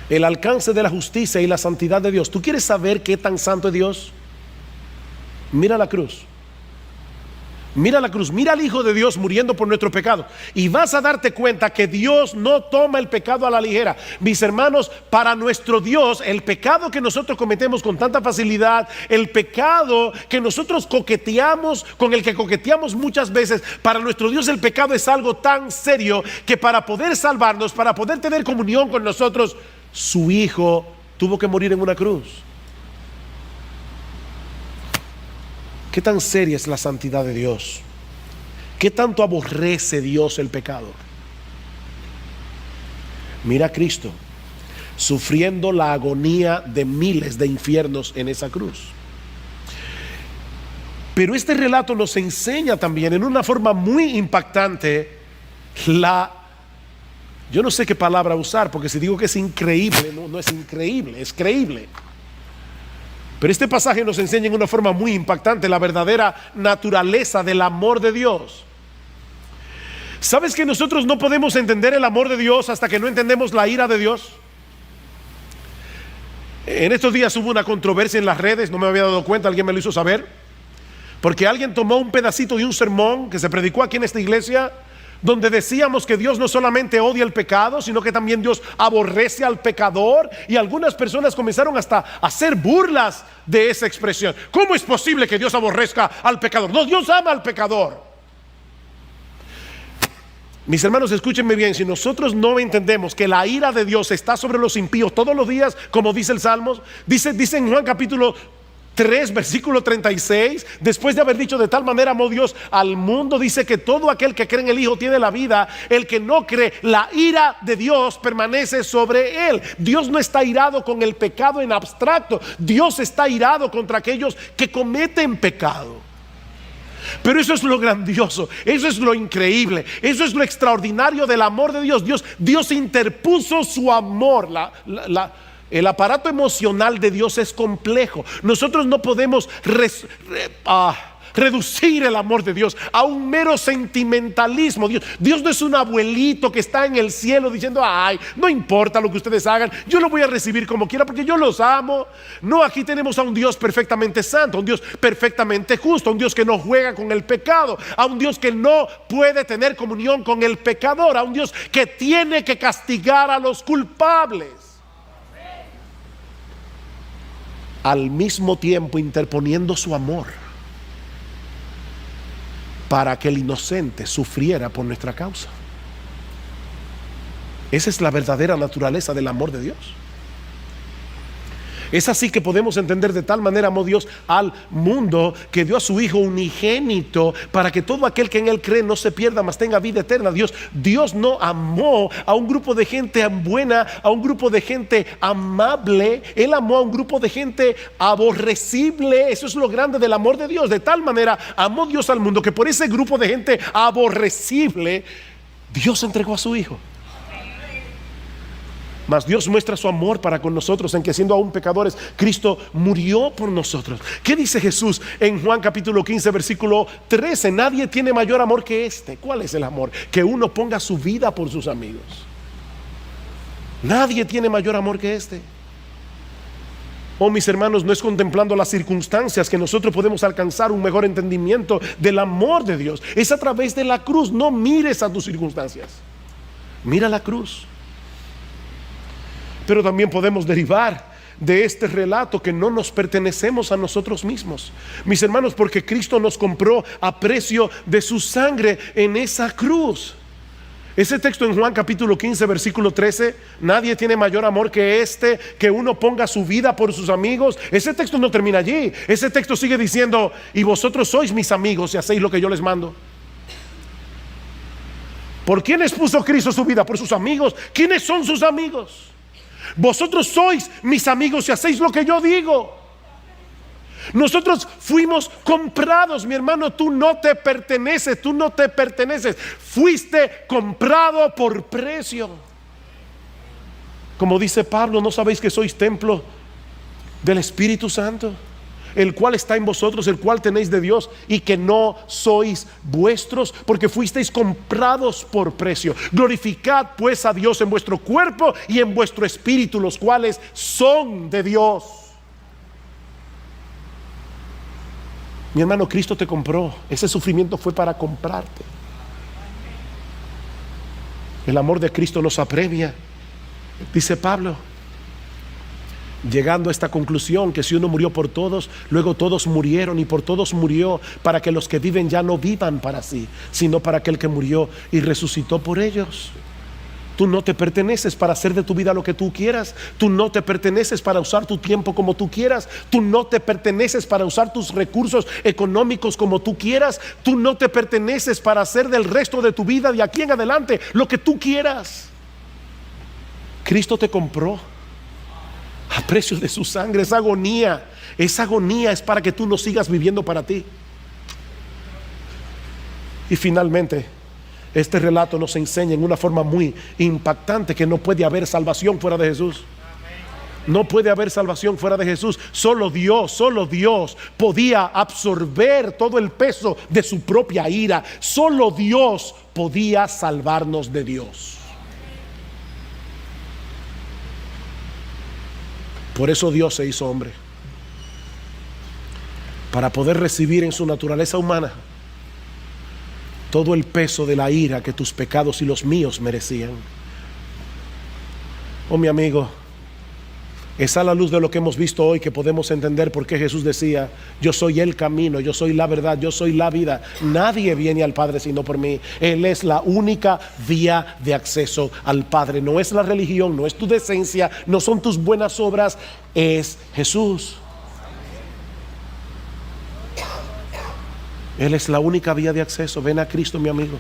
El alcance de la justicia y la santidad de Dios. ¿Tú quieres saber qué tan santo es Dios? Mira la cruz. Mira la cruz, mira al Hijo de Dios muriendo por nuestro pecado y vas a darte cuenta que Dios no toma el pecado a la ligera. Mis hermanos, para nuestro Dios, el pecado que nosotros cometemos con tanta facilidad, el pecado que nosotros coqueteamos, con el que coqueteamos muchas veces, para nuestro Dios el pecado es algo tan serio que para poder salvarnos, para poder tener comunión con nosotros, su Hijo tuvo que morir en una cruz. ¿Qué tan seria es la santidad de Dios? ¿Qué tanto aborrece Dios el pecado? Mira a Cristo sufriendo la agonía de miles de infiernos en esa cruz. Pero este relato nos enseña también en una forma muy impactante yo no sé qué palabra usar, porque si digo que es increíble, no es increíble, es creíble. Pero este pasaje nos enseña en una forma muy impactante la verdadera naturaleza del amor de Dios. ¿Sabes que nosotros no podemos entender el amor de Dios hasta que no entendemos la ira de Dios? En estos días hubo una controversia en las redes, no me había dado cuenta, alguien me lo hizo saber, porque alguien tomó un pedacito de un sermón que se predicó aquí en esta iglesia, donde decíamos que Dios no solamente odia el pecado, sino que también Dios aborrece al pecador, y algunas personas comenzaron hasta a hacer burlas de esa expresión. ¿Cómo es posible que Dios aborrezca al pecador? No, Dios ama al pecador. Mis hermanos, escúchenme bien, si nosotros no entendemos que la ira de Dios está sobre los impíos todos los días, como dice el Salmo, dice en Juan capítulo 3, versículo 36, después de haber dicho de tal manera amó Dios al mundo, dice que todo aquel que cree en el Hijo tiene la vida. El que no cree, la ira de Dios permanece sobre él. Dios no está irado con el pecado en abstracto, Dios está irado contra aquellos que cometen pecado. Pero eso es lo grandioso, eso es lo increíble, eso es lo extraordinario del amor de Dios. Dios interpuso su amor. El aparato emocional de Dios es complejo. Nosotros no podemos reducir el amor de Dios a un mero sentimentalismo. Dios no es un abuelito que está en el cielo diciendo: ay, no importa lo que ustedes hagan, yo lo voy a recibir como quiera porque yo los amo. No, aquí tenemos a un Dios perfectamente santo, a un Dios perfectamente justo, a un Dios que no juega con el pecado, a un Dios que no puede tener comunión con el pecador, a un Dios que tiene que castigar a los culpables, al mismo tiempo interponiendo su amor para que el inocente sufriera por nuestra causa. Esa es la verdadera naturaleza del amor de Dios. Es así que podemos entender: de tal manera amó Dios al mundo que dio a su Hijo unigénito para que todo aquel que en él cree no se pierda, mas tenga vida eterna. Dios no amó a un grupo de gente buena, a un grupo de gente amable. Él amó a un grupo de gente aborrecible. Eso es lo grande del amor de Dios. De tal manera amó Dios al mundo que por ese grupo de gente aborrecible Dios entregó a su Hijo. Mas Dios muestra su amor para con nosotros en que, siendo aún pecadores, Cristo murió por nosotros. ¿Qué dice Jesús en Juan capítulo 15 versículo 13? Nadie tiene mayor amor que este. ¿Cuál es el amor? Que uno ponga su vida por sus amigos. Nadie tiene mayor amor que este. Oh, mis hermanos, no es contemplando las circunstancias que nosotros podemos alcanzar un mejor entendimiento del amor de Dios. Es a través de la cruz. No mires a tus circunstancias, mira la cruz. Pero también podemos derivar de este relato que no nos pertenecemos a nosotros mismos, mis hermanos, porque Cristo nos compró a precio de su sangre en esa cruz. Ese texto en Juan capítulo 15 versículo 13: nadie tiene mayor amor que este, que uno ponga su vida por sus amigos. Ese texto no termina allí. Ese texto sigue diciendo: y vosotros sois mis amigos si hacéis lo que yo les mando. ¿Por quiénes puso Cristo su vida? Por sus amigos. ¿Quiénes son sus amigos? Vosotros sois mis amigos si hacéis lo que yo digo. Nosotros fuimos comprados, mi hermano. Tú no te perteneces, tú no te perteneces. Fuiste comprado por precio. Como dice Pablo: ¿no sabéis que sois templo del Espíritu Santo? el cual está en vosotros, el cual tenéis de Dios, y que no sois vuestros, porque fuisteis comprados por precio. Glorificad pues a Dios en vuestro cuerpo y en vuestro espíritu, los cuales son de Dios. Mi hermano, Cristo te compró. Ese sufrimiento fue para comprarte. El amor de Cristo nos apremia, dice Pablo, llegando a esta conclusión, que si uno murió por todos, luego todos murieron, y por todos murió, para que los que viven ya no vivan para sí, sino para aquel que murió y resucitó por ellos. Tú no te perteneces para hacer de tu vida lo que tú quieras. Tú no te perteneces para usar tu tiempo como tú quieras. Tú no te perteneces para usar tus recursos económicos como tú quieras. Tú no te perteneces para hacer del resto de tu vida de aquí en adelante lo que tú quieras. Cristo te compró a precio de su sangre. Esa agonía es para que tú no sigas viviendo para ti. Y finalmente, este relato nos enseña en una forma muy impactante que no puede haber salvación fuera de Jesús. No puede haber salvación fuera de Jesús. Solo Dios podía absorber todo el peso de su propia ira. Solo Dios podía salvarnos de Dios. Por eso Dios se hizo hombre, para poder recibir en su naturaleza humana todo el peso de la ira que tus pecados y los míos merecían. Oh, mi amigo, es a la luz de lo que hemos visto hoy que podemos entender por qué Jesús decía: yo soy el camino, yo soy la verdad, yo soy la vida. Nadie viene al Padre sino por mí. Él es la única vía de acceso al Padre. No es la religión, no es tu decencia, no son tus buenas obras, es Jesús. Él es la única vía de acceso. Ven a Cristo, mi amigo.